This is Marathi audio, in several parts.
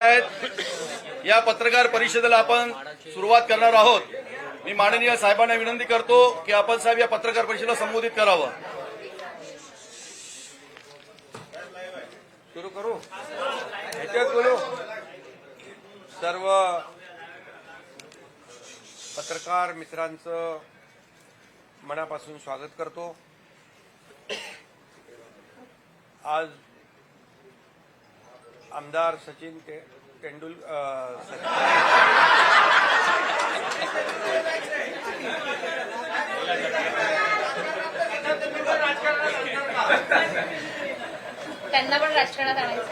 या पत्रकार परिषदेला आपण सुरुवात करणार आहोत। मी माननीय साहेबांना विनंती करतो की आपण साहेब या पत्रकार परिषदेला संबोधित करावं। सुरू करू ह्याच्यात बोलू। सर्व पत्रकार मित्रांचं मनापासून स्वागत करतो। आज आमदार सचिन त्यांना पण राजकारणात आणायचं।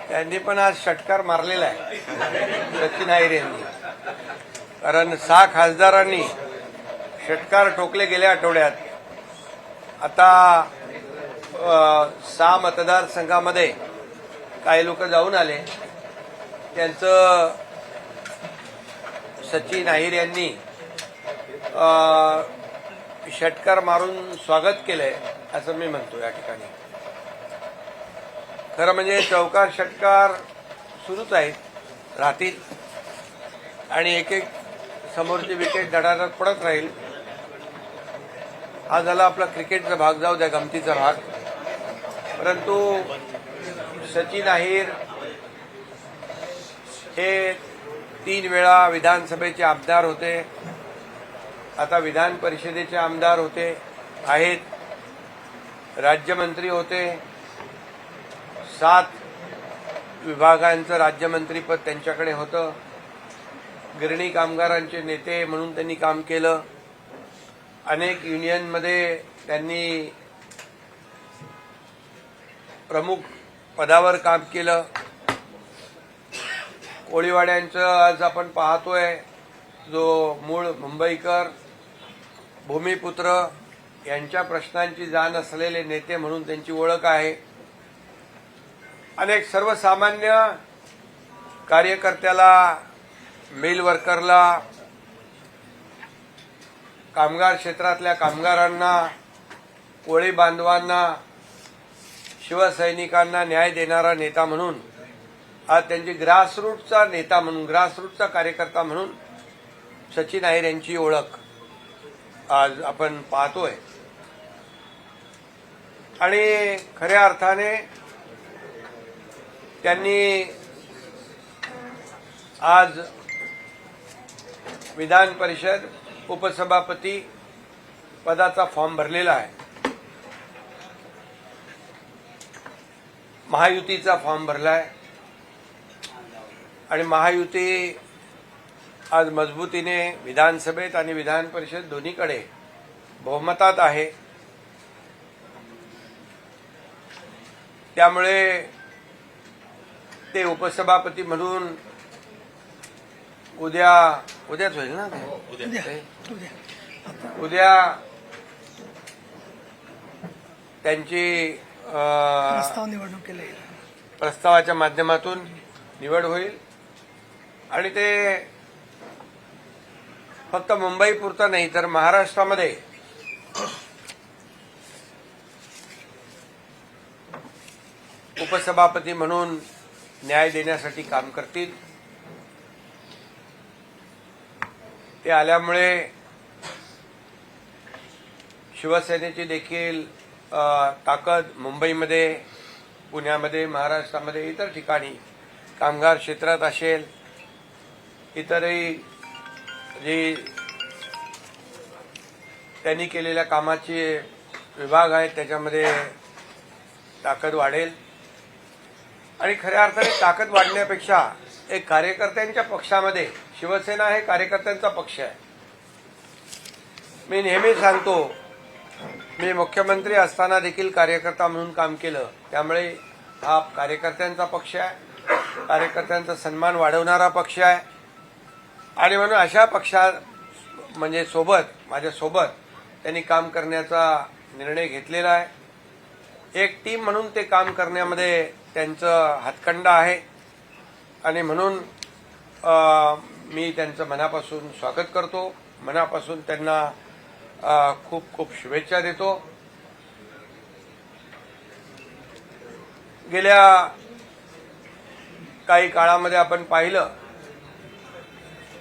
त्यांनी पण आज षटकार मारलेला आहे सचिन अहिर यांनी, कारण 6 खासदारांनी षटकार ठोकले गेल्या आठवड्यात। आता 6 मतदारसंघामध्ये काही लोक जाऊन आले, त्यांचं सचिन अहिर यांनी षटकार मारून स्वागत केलंय असं मी म्हणतो। या ठिकाणी खरं म्हणजे चौकार षटकार सुरूच आहेत, राहतील आणि एक एक समोरची विकेट धडाधड पडत राहील। हा झाला आपला क्रिकेटचा भाग, जाऊ द्या गमतीचा भाग। परंतु सचिन अहिर हे 3 वेळा विधानसभेचे आमदार होते, आता विधान परिषदेचे आमदार आहेत, राज्यमंत्री होते, 7 विभागांचं राज्यमंत्रीपद त्यांच्याकडे होतं। गिरणी कामगारांचे नेते म्हणून त्यांनी काम केलं। अनेक युनियनमध्ये त्यांनी प्रमुख पदावर काम केलं। कोळीवाड्यांचं आज आपण पाहतोय, जो मूळ मुंबईकर भूमिपुत्र यांच्या प्रश्नांची जाण असलेले नेते म्हणून त्यांची ओळख आहे। अनेक सर्वसामान्य कार्यकर्त्याला, मिल वर्करला, कामगार क्षेत्रातल्या कामगारांना, कोळी बांधवांना, शिवसैनिकांना न्याय देणारा नेता म्हणून, आज त्यांची ग्रासरूटचा नेता म्हणून, ग्रासरूटचा कार्यकर्ता म्हणून सचिन अहिर यांची ओळख आज आपण पाहतोय। आणि खऱ्या अर्थाने त्यांनी आज विधान परिषद उपसभापती पदाचा फॉर्म भरलेला आहे, महायुतीचा फॉर्म भरलाय आणि महायुती आज मजबूतीने विधानसभेत आणि विधान परिषद दोन्हीकडे बहुमतात आहे। त्यामुळे ते उपसभापती म्हणून उद्याच होईल ना, उद्या त्यांची प्रस्तावाच्या माध्यमातून निवड होईल आणि ते फक्त मुंबई पुरता नाही तर महाराष्ट्रामध्ये उपसभापती म्हणून न्याय देण्यासाठी काम करतील। ते आल्यामुळे शिवसेनेची देखील ताकद मुंबईमध्ये, पुण्यामध्ये, महाराष्ट्रामध्ये, इतर ठिकाणी कामगार क्षेत्रात असेल, इतरही जे त्यांनी केलेल्या कामाचे विभाग आहेत त्याच्यामध्ये ताकद वाढेल। आणि खऱ्या अर्थाने ताकद वाढण्यापेक्षा एक कार्यकर्त्यांच्या पक्षामध्ये, शिवसेना हे कार्यकर्त्यांचा पक्ष आहे। मी नेहमी सांगतो, मी मुख्यमंत्री असताना देखील कार्यकर्ता म्हणून काम केलं, त्यामुळे हा कार्यकर्त्यांचा पक्ष आहे, कार्यकर्त्यांचा सन्मान वाढवणारा पक्ष आहे। आणि म्हणून अशा पक्षा म्हणजे माझ्यासोबत त्यांनी काम करण्याचा निर्णय घेतलेला आहे। एक टीम म्हणून ते काम करण्यामध्ये त्यांचं हातखंडा आहे आणि म्हणून मी त्यांचं मनापासून स्वागत करतो, मनापासून त्यांना खूप खूप शुभेच्छा देतो। गेल्या काही काळामध्ये आपण पाहिलं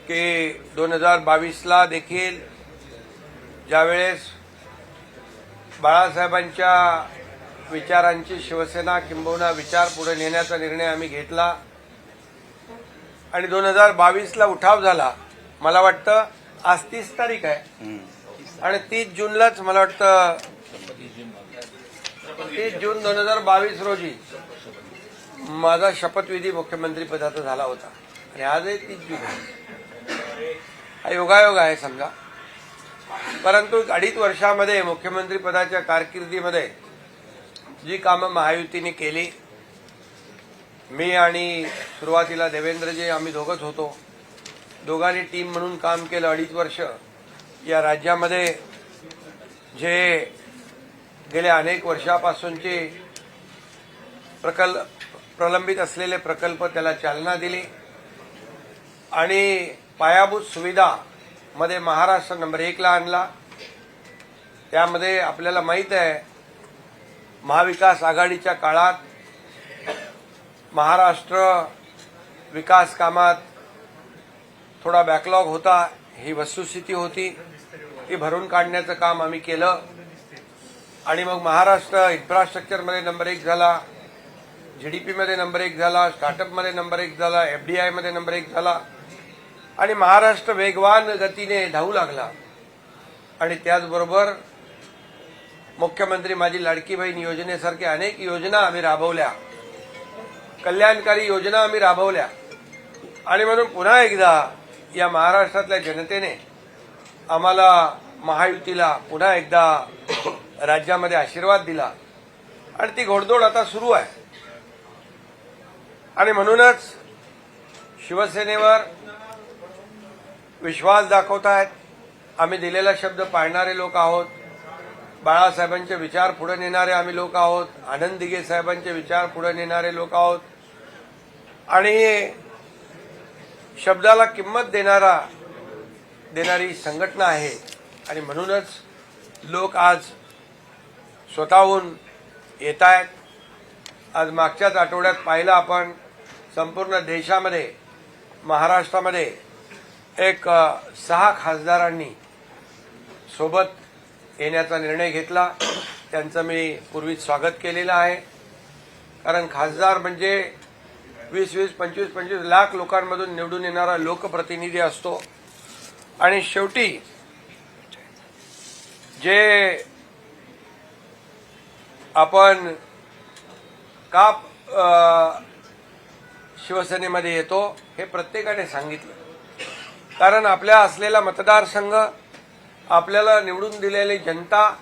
की 2022ला देखील ज्यावेळेस बाळासाहेबांच्या विचारांची शिवसेना किंबहुना विचार पुढे नेण्याचा निर्णय आम्ही घेतला आणि 2022ला उठाव झाला. मला वाटतं आज 30 तारीख आहे आणि 30 जूनलाच मला वाटतं 30 जून 2022 रोजी माझा शपथविधी मुख्यमंत्री पदाचा झाला होता आणि आजही 30 जून आहे. हा योगायोग आहे समजा. परंतु 2.5 वर्षामध्ये मुख्यमंत्री पदाच्या कारकिर्दीमध्ये जी कामं महायुतीने केली, मी आणि सुरुवातीला देवेंद्रजी आम्ही दोघंच होतो, दोघांनी टीम म्हणून काम केलं 2.5 वर्ष. या राज्यामध्ये जे गेल्या अनेक वर्षापासूनचे प्रलंबित असलेले प्रकल्प त्याला चालना दिली आणि पायाभूत सुविधा मध्ये महाराष्ट्र नंबर 1ला आणला. त्यामध्ये आपल्याला माहित आहे महाविकास आघाडीच्या काळात महाराष्ट्र विकास कामात थोडा बॅकलॉग होता, ही वस्तुस्थिती होती. ती भरून काढण्याचं काम आम्ही केलं आणि मग महाराष्ट्र इन्फ्रास्ट्रक्चरमध्ये नंबर 1 झाला, जीडीपीमध्ये नंबर 1 झाला, स्टार्टअपमध्ये नंबर 1 झाला, एफडीआयमध्ये नंबर 1 झाला आणि महाराष्ट्र वेगवान गतीने धावू लागला. आणि त्याचबरोबर मुख्यमंत्री माझी लाडकी बहीण योजनेसारख्या अनेक योजना आम्ही राबवल्या, कल्याणकारी योजना आम्ही राबवल्या आणि म्हणून पुन्हा एकदा या महाराष्ट्रातल्या जनतेने आम्हाला महायुतीला पुन्हा एकदा राज्यामध्ये आशीर्वाद दिला आणि ती घोडदौड आता सुरू आहे. आणि म्हणूनच शिवसेनेवर विश्वास दाखवतायत. आम्ही दिलेला शब्द पाळणारे लोक आहोत. बाळासाहेबांचे विचार पुढे नेणारे आम्ही लोक आहोत. आनंद दिघे साहेबांचे विचार पुढे नेणारे लोक आहोत आणि शब्दाला किंमत देणारी संघटना आहे. आणि म्हणूनच लोक आज स्वतःहून येत आहेत. आज मागच्याच आठवड्यात पाहिलं आपण संपूर्ण देशामध्ये, महाराष्ट्रामध्ये एक 6 खासदारांनी सोबत येण्याचा निर्णय घेतला. त्यांचं मी पूर्वीच स्वागत केलेलं आहे. कारण खासदार म्हणजे 20-20, 25-25 लाख लोकांमधून निवडून येणारा लोकप्रतिनिधी असतो आणि शेवटी जे आपण का शिवसेनेमध्ये येतो हे प्रत्येकाने सांगितलं. कारण आपल्या असलेला मतदारसंघ, आपल्याला निवडून दिलेली जनता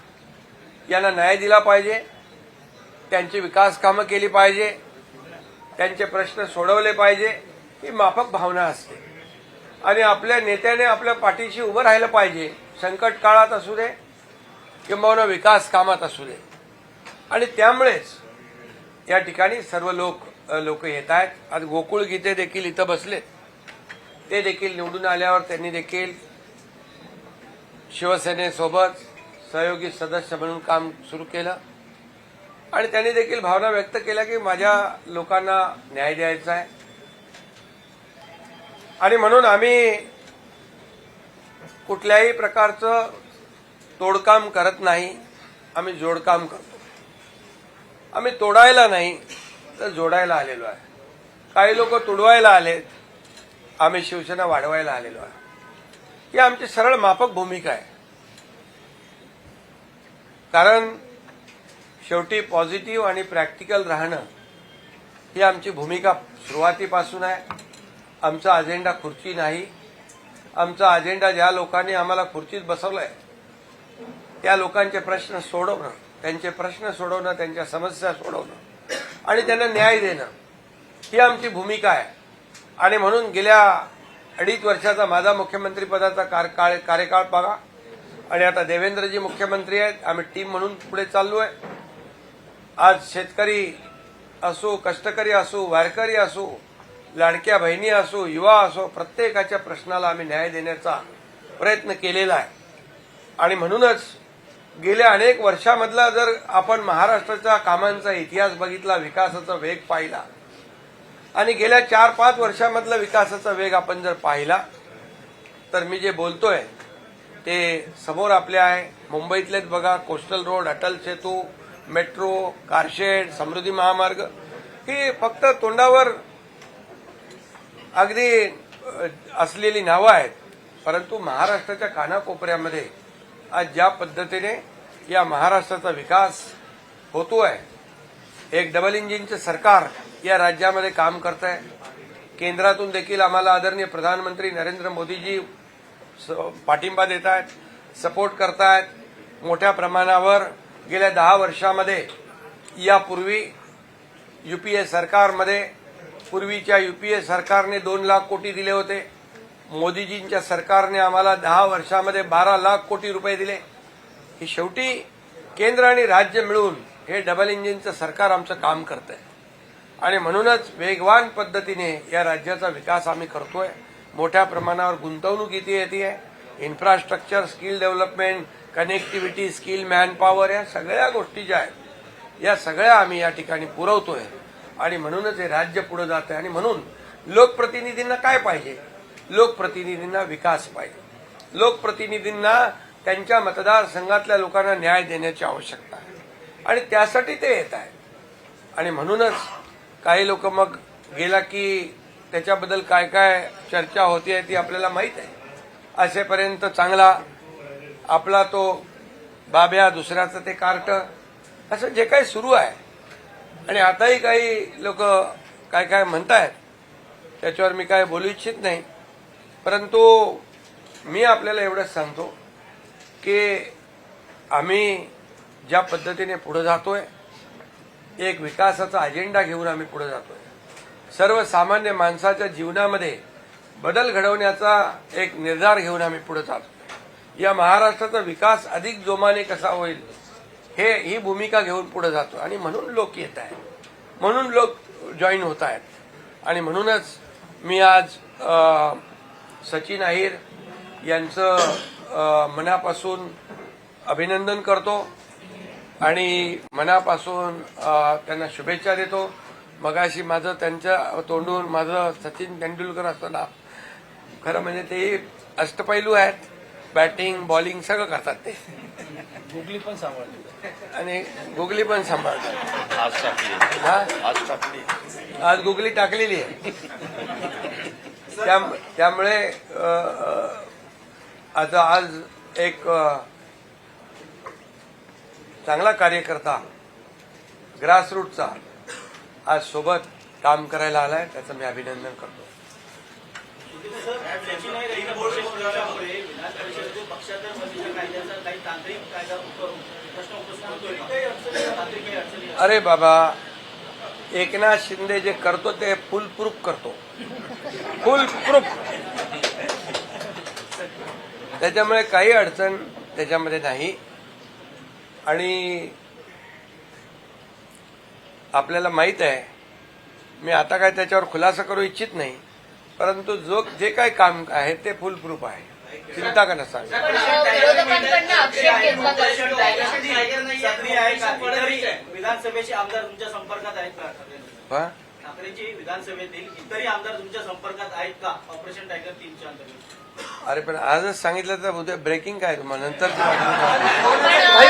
यांना न्याय दिला पाहिजे, त्यांची विकास कामं केली पाहिजे, त्यांचे प्रश्न सोडवले पाहिजे, ही माफक भावना असते. आणि आपल्या नेत्याने आपल्या पाठीशी उभं राहिलं पाहिजे, संकट काळात असू दे किंवा विकास कामात असू दे. आणि त्यामुळेच या ठिकाणी सर्व लोक येत आहेत. आज गोकुळ गीते देखील इथं बसलेत. ते देखील निवडून आल्यावर त्यांनी देखील शिवसेनेसोबत सहयोगी सदस्य म्हणून काम सुरू केलं आणि त्यांनी देखील भावना व्यक्त केल्या की माझ्या लोकांना न्याय द्यायचा आहे. आणि म्हणून आम्ही कुठल्याही प्रकारचं तोडकाम करत नाही, आम्ही जोडकाम करतो. आम्ही तोडायला नाही तर जोडायला आलेलो आहे. काही लोक तुडवायला आलेत, आम्ही शिवसेना वाढवायला आलेलो आहे. ही आमची सरळ माफक भूमिका आहे. कारण शेवटी पॉझिटिव्ह आणि प्रॅक्टिकल राहणं ही आमची भूमिका सुरुवातीपासून आहे. आमचा अजेंडा खुर्ची नाही. आमचा अजेंडा ज्या लोकांनी आम्हाला खुर्चीत बसवलंय त्या लोकांचे प्रश्न सोडवणं, त्यांचे प्रश्न सोडवणं, त्यांच्या समस्या सोडवणं आणि त्यांना न्याय देणं ही आमची भूमिका आहे. आणि म्हणून गेल्या 2.5 वर्षाचा माझा मुख्यमंत्री पदाचा कार्यकाळ बघा आणि आता देवेंद्रजी मुख्यमंत्री आहेत. आम्ही टीम म्हणून पुढे चाललोय. आज शेतकरी असो, कष्टकरी असो, वारकरी असो, लाडक्या बहिणी असो, युवा असो, प्रत्येकाच्या प्रश्नाला आम्ही न्याय देण्याचा प्रयत्न केलेला आहे. आणि म्हणूनच गेल्या अनेक वर्षामधला जर आपण महाराष्ट्राच्या कामांचा इतिहास बघितला, विकासाचा वेग पाहिला आणि गेल्या 4-5 वर्षामधला विकासाचा वेग आपण जर पाहिला तर मी जे बोलतोय ते समोर आपल्या आहे. मुंबईतलेच बघा, coastal road, Atal Setu, metro, car shed, समृद्धी महामार्ग, ही फक्त तोंडावर अगदी असलेली नावं आहेत, परंतु महाराष्ट्राच्या कानाकोपऱ्यामध्ये आज ज्या पद्धतीने या महाराष्ट्राचा विकास होतोय, एक डबल इंजिनचं सरकार या राज्यामध्ये काम करत आहे. केंद्रातून देखील आम्हाला आदरणीय प्रधानमंत्री नरेंद्र मोदीजी पाठिंबा देत आहेत, सपोर्ट करतायत. मोठ्या प्रमाणावर गेल्या 10 वर्षामध्ये यापूर्वी यूपीए सरकारमध्ये पूर्वीच्या यूपीए सरकारने 2 लाख कोटी दिले होते. मोदीजींच्या सरकारने आम्हाला 10 वर्षामध्ये 12 लाख कोटी रुपये दिले. ही शेवटी केंद्र आणि राज्य मिळून हे डबल इंजिनचं सरकार आमचं काम करतंय आणि म्हणूनच वेगवान पद्धतीने या राज्याचा विकास आम्ही करतोय. मोठ्या प्रमाणावर गुंतवणूक इथे येते. Infrastructure, skill development, connectivity, skill manpower, या सगळ्या गोष्टी ज्या आहेत या सगळ्या आम्ही या ठिकाणी पुरवतोय आणि म्हणूनच हे राज्य पुढे जात आहे. आणि म्हणून लोकप्रतिनिधींना काय पाहिजे? लोकप्रतिनिधींना विकास पाहिजे. लोकप्रतिनिधींना त्यांच्या मतदारसंघातल्या लोकांना न्याय देण्याची आवश्यकता आहे आणि त्यासाठी ते येत आहेत. आणि म्हणूनच काही लोक मग गेला की त्याच्याबद्दल काय काय चर्चा होती ती आपल्याला माहीत आहे. असेपर्यंत चांगला आपला तो बाब्या, दुसऱ्याचं ते कार्ट, असं जे काही सुरू आहे आणि आताही काही लोक काय काय म्हणतायत त्याच्यावर मी काय बोलू इच्छित नाही. परंतु मी आपल्याला एवढंच सांगतो की आम्ही ज्या पद्धतीने पुढे जातोय, एक विकासाचा अजेंडा घेऊन आम्ही पुढे जातोय. सर्वसामान्य माणसाच्या जीवनामध्ये बदल घडवण्याचा एक निर्धार घेऊन आम्ही पुढे जातो. या महाराष्ट्राचा विकास अधिक जोमाने कसा होईल ही भूमिका घेऊन पुढे जातो आणि म्हणून लोक येत आहेत, म्हणून लोक जॉईन होत आहेत. आणि म्हणूनच मी आज सचिन अहिर यांचं मनापासून अभिनंदन करतो आणि मनापासून त्यांना शुभेच्छा देतो. मगाशी माझं त्यांच्या तोंडून माझं सचिन तेंडुलकर असं नाव, खरं म्हणजे ते अष्टपैलू आहेत. बॅटिंग, बॉलिंग सगळं करतात ते. गुगली पण सांभाळते आणि गुगली पण सांभाळतात. आज टाकली, हा? आज टाकली. आज गुगली टाकलेली आहे. त्यामुळे आता आज एक चांगला कार्यकर्ता ग्रासरूटचा आज सोबत काम करायला आलाय, त्याचं मी अभिनंदन करतो. अरे बाबा, एकनाथ शिंदे जे करतो ते फुल प्रूफ करतो, फुल प्रूफ. त्याच्यामुळे काही अडचण त्याच्यामध्ये नाही. आणि आपल्याला माहित आहे, मी आता काय त्याच्यावर खुलासा करू इच्छित नाही, परंतु जे काही काम आहे ते फुल प्रूफ आहे, चिंता का नसा. विरोधकांकडनं आक्षेप घेतला जातो. विधानसभेचे आमदार तुमच्या संपर्कात आहेत का? ठाकरेंची विधानसभेतील इतरही आमदार तुमच्या संपर्कात आहेत का ऑपरेशन टायगर 3च्या अंतर्गत? अरे पण आजच सांगितलं तर उद्या ब्रेकिंग काय तुम्हाला नंतर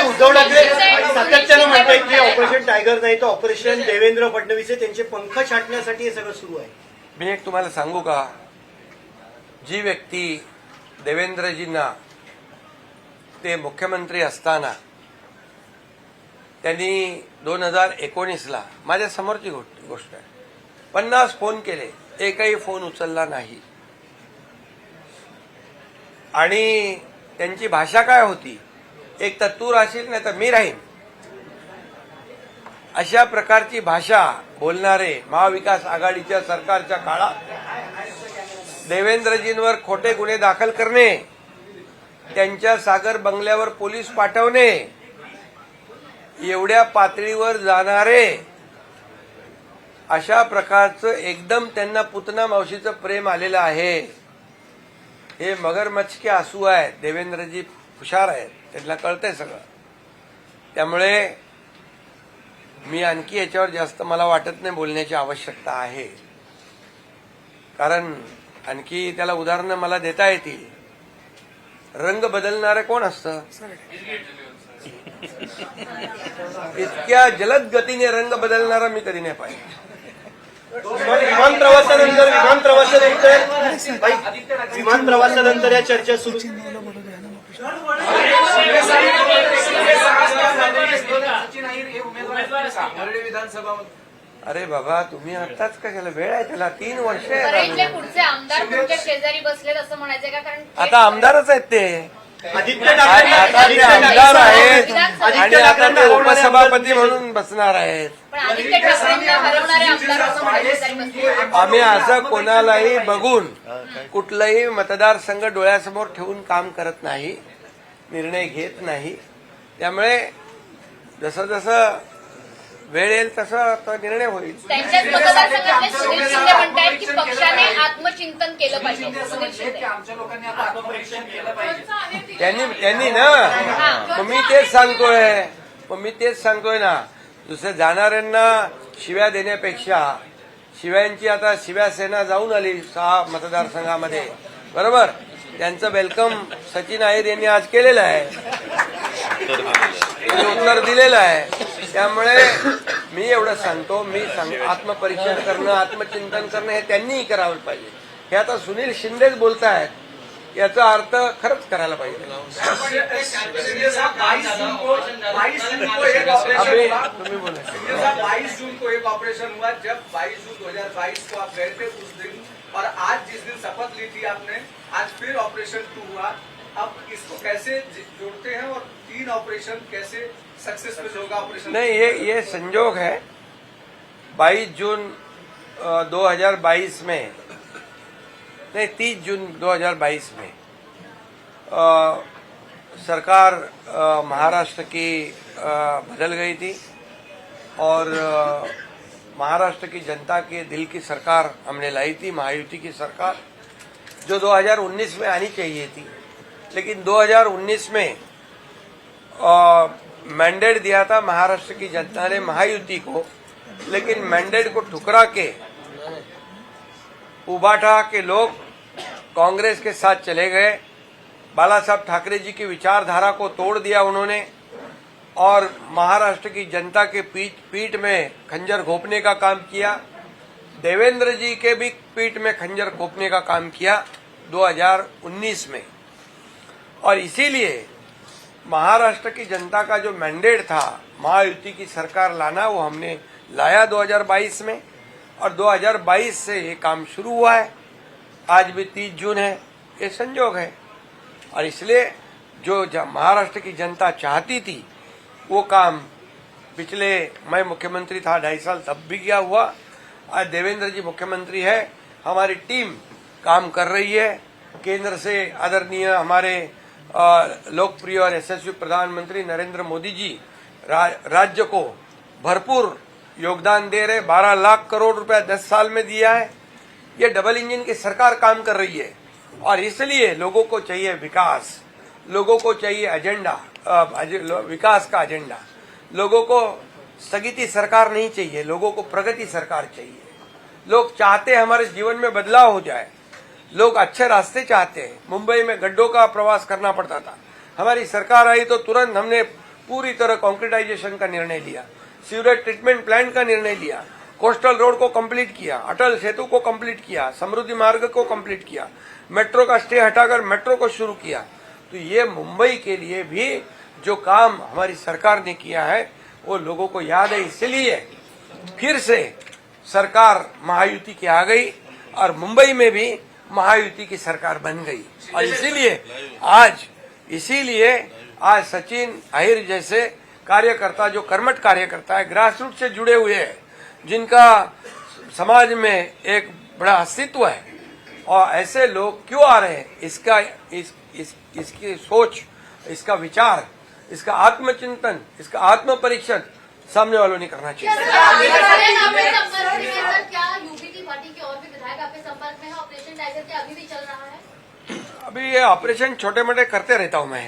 उद्धव ठाकरे सातत्यानं म्हणतात की ऑपरेशन टायगर नाही तर ऑपरेशन देवेंद्र फडणवीस आहे, त्यांचे पंख छाटण्यासाठी हे सगळं सुरू आहे. मी एक तुम्हाला सांगू का, जी व्यक्ती देवेंद्रजींना ते मुख्यमंत्री असताना त्यांनी 2019ला माझ्या समोरची गोष्ट आहे, 50 फोन केले, एकही फोन उचलला नाही. आणि त्यांची भाषा काय होती, एक तर तू राहशील नाही तर मी राहीन, अशा प्रकारची भाषा बोलणारे महाविकास आघाडीच्या सरकारच्या काळात देवेंद्रजींवर खोटे गुन्हे दाखल करणे, त्यांच्या सागर बंगल्यावर पोलीस पाठवणे, एवढ्या पातळीवर जाणारे अशा प्रकारचं एकदम त्यांना पुतना मावशीचं प्रेम आलेलं आहे. हे मगरमच्छ के आंसू आहेत. देवेंद्रजी हुशार आहेत, त्यांना कळतंय सगळं. त्यामुळे मी आणखी याच्यावर जास्त मला वाटत नाही बोलण्याची आवश्यकता आहे. कारण आणखी त्याला उदाहरणं मला देता येतील. रंग बदलणारे कोण असतं? इतक्या जलद गतीने रंग बदलणारा मी कधी नाही पाहिजे. विमान प्रवासानंतर या चर्चा सुरू. अरे बाबा, तुम्ही आत्ताच कशाला? वेळ आहे त्याला, 3 वर्ष बरं, इथले आहे. पुढचे आमदार तुमच्या शेजारी बसलेत असं म्हणायचंय का? कारण आता आमदारच आहेत ते. आदित्य आता ते आमदार आहेत आणि आता ते उपसभापती म्हणून बसणार आहेत. पण आदित्य ठाकरेंना हरवणारे आमदार असं म्हणायचे शेजारी बसले. आम्ही असं कोणालाही बघून कुठलाही मतदारसंघ डोळ्यासमोर ठेवून काम करत नाही, निर्णय घेत नाही. त्यामुळे जसं जसं वेळ येईल तसं तो निर्णय होईल. त्यांच्याच मतदारसंघातले सुनील शिंदे म्हणतायत की पक्षाने आत्मचिंतन केलं पाहिजे. सुनील शिंदे आमच्या लोकांनी आता आत्मपरीक्षण केलं पाहिजे. त्यांनी ना, मग मी तेच सांगतोय ना, दुसऱ्या जाणाऱ्यांना शिव्या देण्यापेक्षा शिव्यांची आता शिव्यासेना जाऊन आली 6 मतदारसंघामध्ये, बरोबर. त्यांचं वेलकम सचिन अहिर यांनी आज केलेलं आहे, उत्तर दिलेलं आहे. त्यामुळे मी एवढं सांगतो, आत्मपरीक्षण करणं, आत्मचिंतन करणं हे त्यांनीही करावं पाहिजे. हे आता सुनील शिंदेच बोलतायत, याचा अर्थ खरंच करायला पाहिजे. तुम्ही बोला. 22 जून को एक ऑपरेशन हुआ. जब 22 जून 2022 को आप गए थे उस दिन, और आज जिस दिन शपथ ली थी आपने, आज फिर ऑपरेशन 2 हुआ. अब इसको कैसे जोड़ते हैं और 3 ऑपरेशन कैसे सक्सेसफुल होगा ऑपरेशन? नहीं, ये संजोग है. 22 जून 2022 में नहीं, 30 जून 2022 में सरकार महाराष्ट्र की बदल गई थी और महाराष्ट्र की जनता के दिल की सरकार हमने लाई थी, महायुति की सरकार, जो 2019 में आनी चाहिए थी. लेकिन 2019 में मैंडेट दिया था महाराष्ट्र की जनता ने महायुति को, लेकिन मैंडेट को ठुकरा के उबाटा के लोग कांग्रेस के साथ चले गए. बाला साहब ठाकरे जी की विचारधारा को तोड़ दिया उन्होंने और महाराष्ट्र की जनता के पीठ में खंजर घोंपने का काम किया. देवेंद्र जी के भी पीठ में खंजर घोंपने का काम किया 2019 में. और इसीलिए महाराष्ट्र की जनता का जो मैंडेट था महायुति की सरकार लाना, वो हमने लाया 2022 में और 2022 से ये काम शुरू हुआ है. आज भी 30 जून है, ये संजोग है. और इसलिए जो महाराष्ट्र की जनता चाहती थी वो काम पिछले, मैं मुख्यमंत्री था 2.5 साल, तब भी किया हुआ. आज देवेंद्र जी मुख्यमंत्री है, हमारी टीम काम कर रही है. केंद्र से आदरणीय हमारे लोकप्रिय और यशस्वी प्रधानमंत्री नरेंद्र मोदी जी राज्य को भरपूर योगदान दे रहे. 12 लाख करोड़ रुपया 10 साल में दिया है. ये डबल इंजन की सरकार काम कर रही है और इसलिए लोगों को चाहिए विकास, लोगों को चाहिए एजेंडा, विकास का एजेंडा. लोगों को स्थगिती सरकार नहीं चाहिए, लोगों को प्रगति सरकार चाहिए. लोग चाहते हैं हमारे जीवन में बदलाव हो जाए, लोग अच्छे रास्ते चाहते हैं. मुंबई में गड्ढों का प्रवास करना पड़ता था, हमारी सरकार आई तो तुरंत हमने पूरी तरह कॉन्क्रीटाइजेशन का निर्णय लिया, सीवरेज ट्रीटमेंट प्लांट का निर्णय लिया, कोस्टल रोड को कंप्लीट किया, अटल सेतु को कंप्लीट किया, समृद्धि मार्ग को कंप्लीट किया, मेट्रो का स्टे हटाकर मेट्रो को शुरू किया. तो ये मुंबई के लिए भी जो काम हमारी सरकार ने किया है वो लोगों को याद है. इसलिए फिर से सरकार महायुति की आ गई और मुंबई में भी महायुति की सरकार बन गई. और इसीलिए आज सचिन अहिर जैसे कार्यकर्ता, जो कर्मठ कार्यकर्ता है, ग्रासरूट से जुड़े हुए हैं, जिनका समाज में एक बड़ा अस्तित्व है, और ऐसे लोग क्यों आ रहे हैं, इसकी सोच, इसका विचार, इसका आत्मचिंतन, इसका आत्मपरीक्षण सामने वालों ने करना चाहिए. क्या यूपी की पार्टी के और भी विधायक आपके संपर्क में है? ऑपरेशन टाइगर क्या अभी भी चल रहा है? अभी ये ऑपरेशन छोटे मोटे करते रहता हूँ मैं.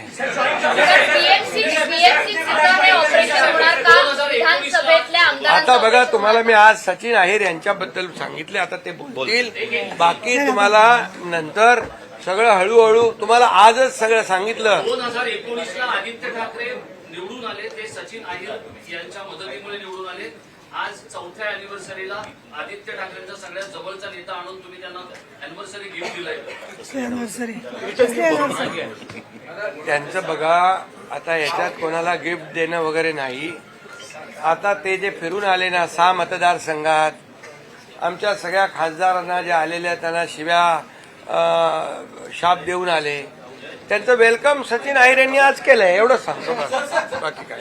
बीएमसी हे ऑपरेशन होणार का विधानसभेतल्या आमदारांचं आता बघा ऑपरेशन तुम्हाला होणार मी आज सचिन आहेर यांच्याबद्दल सांगितले, आता ते बोलतील. बाकी तुम्हाला नंतर सगळं हळूहळू तुम्हाला आजच सगळं सांगितलं. 2019ला आदित्य ठाकरे निवडून आले, ते सचिन अहिर यांच्या मदतीमुळे निवडून आले. आज 4थ्या अॅनिव्हर्सरीला आदित्य ठाकरेंचा सगळ्यात जवळचा नेता आणून तुम्ही त्यांना अॅनिव्हर्सरी गिफ्ट दिलाय. त्यांचं बघा, आता याच्यात कोणाला गिफ्ट देणं वगैरे नाही. आता ते जे फिरून आले ना 6 मतदारसंघात, आमच्या सगळ्या खासदारांना जे आलेल्या त्यांना शिव्या शाप देऊन आले, त्यांचं वेलकम सचिन अहिर यांनी आज केलंय, एवढंच सांगतो. बाकी काय.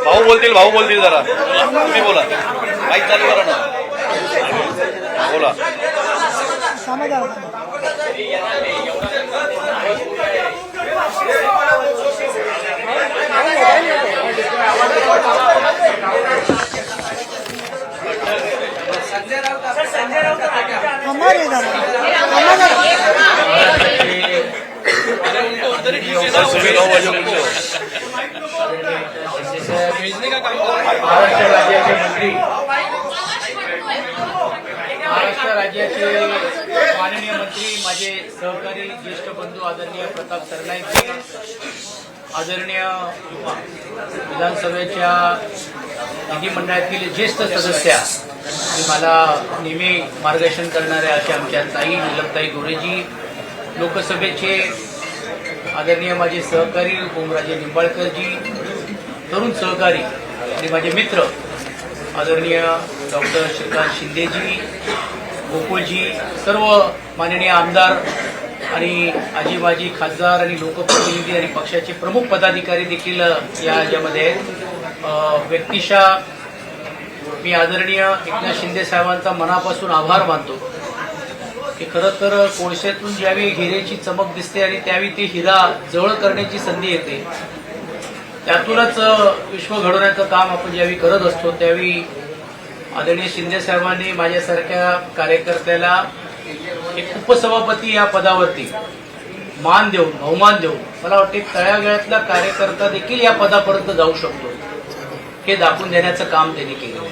भाऊ बोलतील जरा. तुम्ही बोला, माईक चालू करा ना, बोला. महाराष्ट्र राज्याचे माननीय मंत्री, माझे सहकारी ज्येष्ठ बंधू आदरणीय प्रताप सरनाईकजी, आदरणीय विधानसभेच्या विधिमंडळातील ज्येष्ठ सदस्या आणि मला नेहमी मार्गदर्शन करणाऱ्या अशा आमच्या ताई नीलमताई गोरेजी, लोकसभेचे आदरणीय माझे सहकारी ओमराजे निंबाळकरजी, तरुण सहकारी आणि माझे मित्र आदरणीय डॉक्टर श्रीकांत शिंदेजी, गोकुळजी, सर्व माननीय आमदार आणि आजी खासदार आणि लोकप्रतिनिधी आणि पक्षाचे प्रमुख पदाधिकारी देखील या यामध्ये आहेत. व्यक्तिशः मी आदरणीय एकनाथ शिंदे साहेबांचा मनापासून आभार मानतो की खरं तर कोळशातून ज्यावेळी हिरेची चमक दिसते आणि त्यावेळी ते हिरा जवळ करण्याची संधी येते, त्यातूनच विश्व घडवण्याचं काम आपण ज्यावेळी करत असतो, त्यावेळी आदरणीय शिंदे साहेबांनी माझ्यासारख्या कार्यकर्त्याला एक उपसभापती या पदावरती मान देऊन, बहुमान देऊन, मला वाटते तळागाळातला कार्यकर्ता देखील या पदापर्यंत जाऊ शकतो हे दाखवून देण्याचं काम त्यांनी केलं.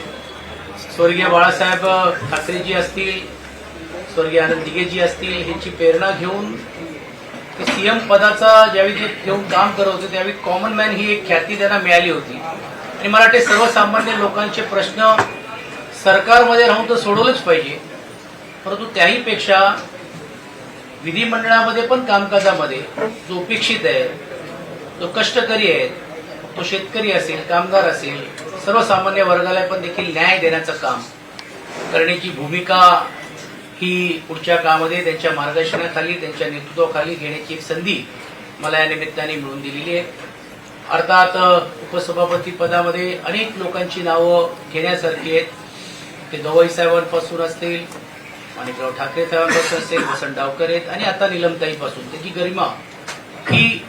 स्वर्गीय बाळासाहेब ठाकरेजी असतील, स्वर्गीय आनंद दिघेजी असतील, ह्यांची प्रेरणा घेऊन ते सीएम पदाचा ज्यावेळी ते घेऊन काम करत होते त्यावेळी कॉमन मॅन ही एक ख्याती त्यांना मिळाली होती. आणि मला वाटते सर्वसामान्य लोकांचे प्रश्न सरकारमध्ये राहून तर सोडवलेच पाहिजे, परंतु त्याहीपेक्षा विधिमंडळामध्ये पण कामकाजामध्ये जो अपेक्षित आहे, जो कष्टकरी आहे, तो शेतकरी असेल, कामगार असेल, सर्वसामान्य वर्गाला पण देखील न्याय देण्याचं काम करण्याची भूमिका ही पुढच्या काळामध्ये त्यांच्या मार्गदर्शनाखाली, त्यांच्या नेतृत्वाखाली घेण्याची एक संधी मला या निमित्ताने मिळून दिलेली आहे. अर्थात उपसभापती पदामध्ये अनेक लोकांची नावं घेण्यासारखी आहेत. ते गवई साहेबांपासून असतील, माणिकराव ठाकरे साहेबांपासून असेल, वसंत डावकर आहेत आणि आता नीलमताईपासून त्याची गरिमा ही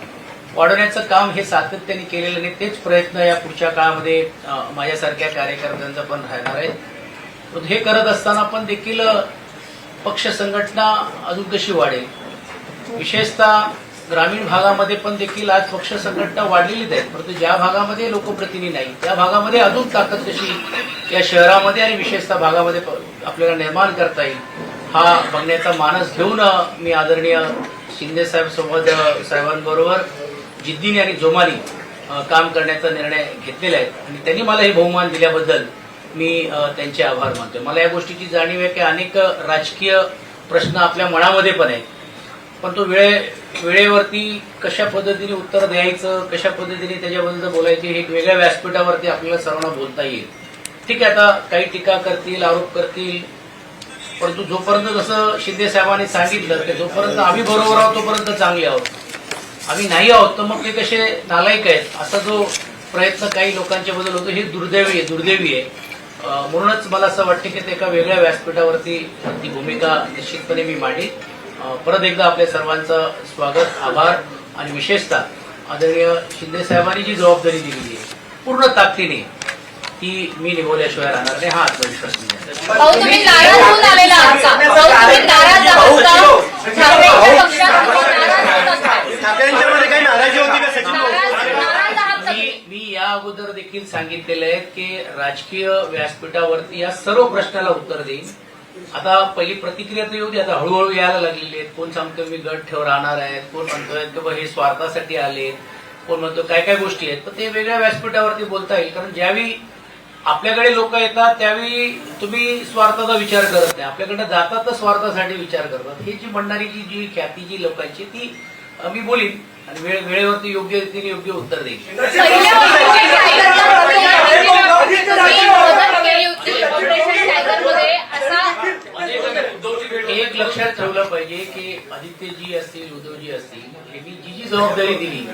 वाढवण्याचं काम हे सातत्याने केलेलं नाही. तेच प्रयत्न या पुढच्या काळामध्ये माझ्यासारख्या कार्यकर्त्यांचा पण राहणार आहे. हे करत असताना पण देखील पक्ष संघटना अजून कशी वाढेल, विशेषतः ग्रामीण भागामध्ये पण देखील आज पक्ष संघटना वाढलेलीच आहेत, परंतु ज्या भागामध्ये लोकप्रतिनिधी नाही त्या भागामध्ये अजून ताकद कशी या शहरामध्ये आणि विशेषतः भागामध्ये आपल्याला निर्माण करता येईल हा बघण्याचा मानस घेऊन मी आदरणीय शिंदे साहेबांबरोबर जिद्दीने आणि जोमाने काम करण्याचा निर्णय घेतलेला आहे आणि त्यांनी मला हे बहुमान दिल्याबद्दल मी त्यांचे आभार मानतो. मला या गोष्टीची जाणीव आहे की अनेक राजकीय प्रश्न आपल्या मनामध्ये पण आहेत, पण तो वेळेवरती कशा पद्धतीने उत्तर द्यायचं, कशा पद्धतीने त्याच्याबद्दल बोलायचे हे वेगळ्या व्यासपीठावरती आपल्याला सर्वांना बोलता येईल. ठीक आहे, आता काही टीका करतील, आरोप करतील, परंतु जोपर्यंत जसं शिंदे साहेबांनी सांगितलं की जोपर्यंत आम्ही बरोबर आहोत तोपर्यंत चांगले आहोत, आम्ही नाही आहोत तर मग ते कसे नालायक आहेत असा जो प्रयत्न काही लोकांच्या बद्दल होतो हे दुर्दैवी आहे. म्हणूनच मला असं वाटतं की ते एका वेगळ्या व्यासपीठावरती ती भूमिका निश्चितपणे मी मांडली. परत एकदा आपल्या सर्वांचं स्वागत, आभार आणि विशेषतः आदरणीय शिंदे साहेबांनी जी जबाबदारी दिलेली आहे पूर्ण ताकदीने ती मी निभवल्याशिवाय राहणार नाही हा आत्मविश्वास मी. भाऊ तुम्ही नाराज होऊन आलेला आहात का? भाऊ तुम्ही नाराज आहात का? ठाकरेंच्या पक्षात सांगितलेलं आहे की राजकीय व्यासपीठावरती या सर्व प्रश्नाला उत्तर देईन. आता पहिली प्रतिक्रिया तर येऊ दे, आता हळूहळू यायला लागलेली आहेत. कोण सांगतोय मी गट ठेव राहणार आहेत, कोण म्हणतोय की हे स्वार्थासाठी आले, कोण म्हणतो काय काय गोष्टी आहेत. तर ते वेगळ्या व्यासपीठावरती बोलता येईल. कारण ज्यावेळी आपल्याकडे लोक येतात त्यावेळी तुम्ही स्वार्थाचा विचार करत नाही, आपल्याकडे जातात तर स्वार्थासाठी विचार करतात. ही जी म्हणणारी जी ख्याती जी लोकांची ती मी बोलीन आणि वेळेवरती योग्य रीतीने योग्य उत्तर देईल. एक लक्षात ठेवलं पाहिजे की आदित्यजी असतील, उद्धवजी असतील, यांनी जी जी जबाबदारी दिली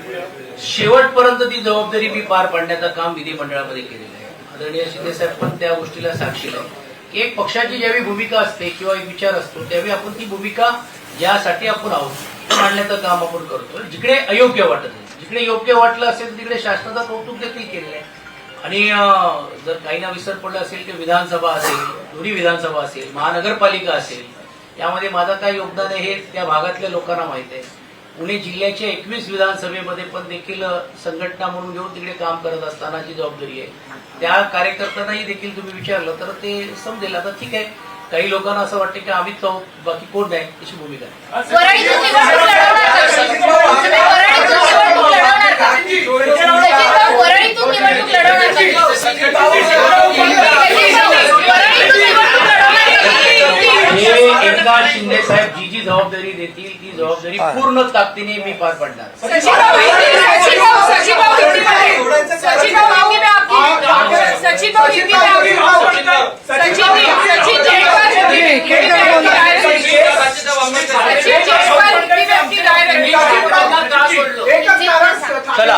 शेवटपर्यंत ती जबाबदारी मी पार पाडण्याचं काम विधिमंडळामध्ये केलेलं आहे. आदरणीय शिंदे साहेब पण त्या गोष्टीला साक्षीला आहे की एक पक्षाची ज्यावेळी भूमिका असते किंवा एक विचार असतो त्यावेळी आपण ती भूमिका ज्यासाठी आपण आहोत मांडण्याचं काम आपण करतो. जिकडे अयोग्य वाटत आहे, जिकडे योग्य वाटलं असेल तिकडे शासनाचं कौतुक देखील केलेलं आहे. आणि जर काहींना विसर पडलं असेल की विधानसभा असेल, दोन्ही विधानसभा असेल, महानगरपालिका असेल, यामध्ये माझं काय योगदान आहे हे त्या भागातल्या लोकांना माहिती आहे. पुणे जिल्ह्याच्या 21 विधानसभेमध्ये पण देखील संघटना म्हणून घेऊन तिकडे काम करत असताना जी जबाबदारी आहे त्या कार्यकर्त्यांनाही देखील तुम्ही विचारलं तर ते समजेल. आता ठीक आहे, काही लोकांना असं वाटतं की आम्हीच जाऊ बाकी कोण नाही अशी भूमिका आहे. वरळीतून निवडणूक लढवणार हे एकनाथ शिंदे साहेब जी जी जबाबदारी देतील ती जबाबदारी पूर्ण ताकदीने मी पार पाडणार. चला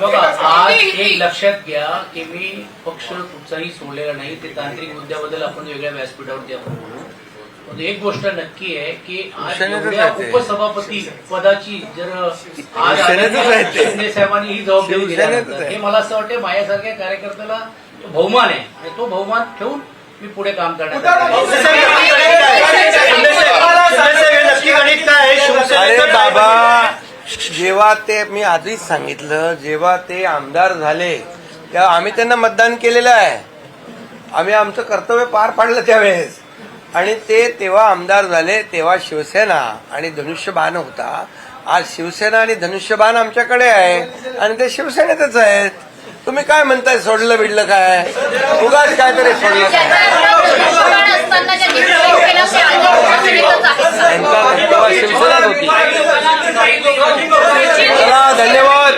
बघा, आज एक लक्षात घ्या की मी पक्ष कुठचाही सोडलेला नाही. ते तांत्रिक मुद्द्याबद्दल आपण वेगळ्या व्यासपीठावरती आपण बोलू. एक गोष्ट नक्की आहे की आज एवढ्या उपसभापती पदाची जर आज शिंदे साहेबांनी ही जबाबदारी दिल्यानंतर हे मला असं वाटतं माझ्यासारख्या कार्यकर्त्याला बहुमान आहे आणि तो बहुमान ठेवून मी पुढे काम करणार. अरे बाबा, जेव्हा ते मी आधीच सांगितलं, जेव्हा ते आमदार झाले तेव्हा आम्ही त्यांना मतदान केलेलं आहे. आम्ही आमचं कर्तव्य पार पाडलं त्यावेळेस. आणि ते तेव्हा आमदार झाले तेव्हा शिवसेना आणि धनुष्यबाण होता. आज शिवसेना आणि धनुष्यबाण आमच्याकडे आहे आणि ते शिवसेनेतच आहेत. तुम्ही काय म्हणताय सोडलं बिडलं काय, उगाच काहीतरी सोडलं तेव्हा शिवसेनाच होती. चला, धन्यवाद.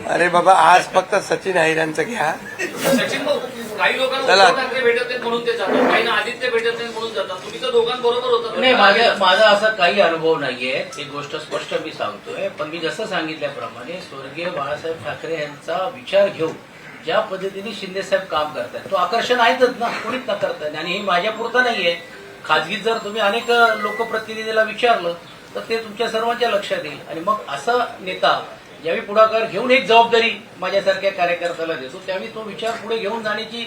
अरे बाबा, आज फक्त सचिन अहिरांचं घ्या. सचिन भाऊ, काही लोकांना उद्धव ठाकरे भेटत नाहीत म्हणून ते जातात, काही आदित्य भेटत नाही म्हणून जातात. तुम्ही तर दोघांबरोबर होता. नाही, माझा असा काही अनुभव नाहीये, एक गोष्ट स्पष्ट मी सांगतोय. पण मी जसं सांगितल्याप्रमाणे स्वर्गीय बाळासाहेब ठाकरे यांचा विचार घेऊन ज्या पद्धतीने शिंदे साहेब काम करतात तो आकर्षण आहेतच ना, कोणीच न करतात. आणि हे माझ्यापुरतं नाहीये, खाजगीत जर तुम्ही अनेक लोकप्रतिनिधीला विचारलं तर ते तुमच्या सर्वांच्या लक्षात येईल. आणि मग असा नेता ज्यावेळी पुढाकार घेऊन एक जबाबदारी माझ्यासारख्या कार्यकर्त्याला देतो त्यावेळी तो विचार पुढे घेऊन जाण्याची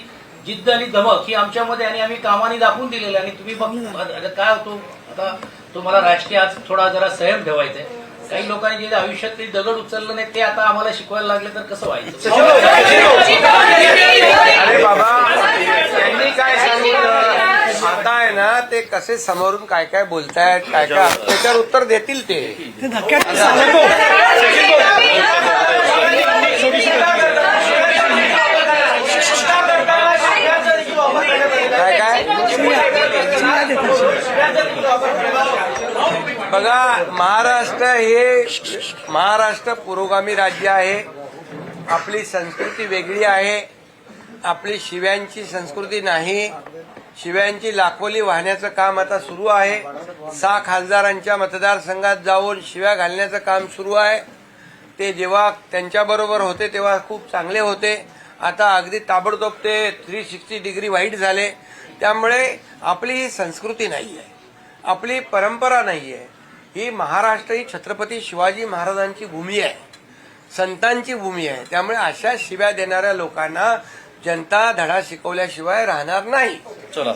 जिद्द आणि धमक ही आमच्यामध्ये आणि आम्ही कामाने दाखवून दिलेलं. आणि तुम्ही बघ काय होतो आता, तुम्हाला राजकीय आज थोडा जरा संयम ठेवायचा आहे. काही लोकांनी जे आयुष्यातले दगड उचललं नाही ते आता आम्हाला शिकवायला लागले तर कसं व्हायचं. अरे बाबा, त्यांनी काय सांगितलं आता आहे ना, ते कसे समोरून काय काय बोलतायत काय काय त्याच्यावर उत्तर देतील ते. काय काय बघा, महाराष्ट्र पुरोगामी राज्य आहे. आपली संस्कृती वेगळी आहे. आपली शिव्यांची संस्कृती नाही. शिव्यांची लाखोली वाहण्याचं काम आता सुरू आहे. 6 खासदारांच्या मतदारसंघात जाऊन शिव्या घालण्याचं काम सुरू आहे. ते जेव्हा त्यांच्याबरोबर होते तेव्हा खूप चांगले होते. आता अगदी ताबडतोब ते 360 डिग्री वाईट झाले. त्यामुळे आपली ही संस्कृती नाही आहे, आपली परंपरा नाही आहे. ही महाराष्ट्र ही छत्रपती शिवाजी महाराजांची भूमी आहे, संतांची भूमी आहे. त्यामुळे अशा शिव्या देणाऱ्या लोकांना जनता धडा शिकवल्याशिवाय राहणार नाही. चला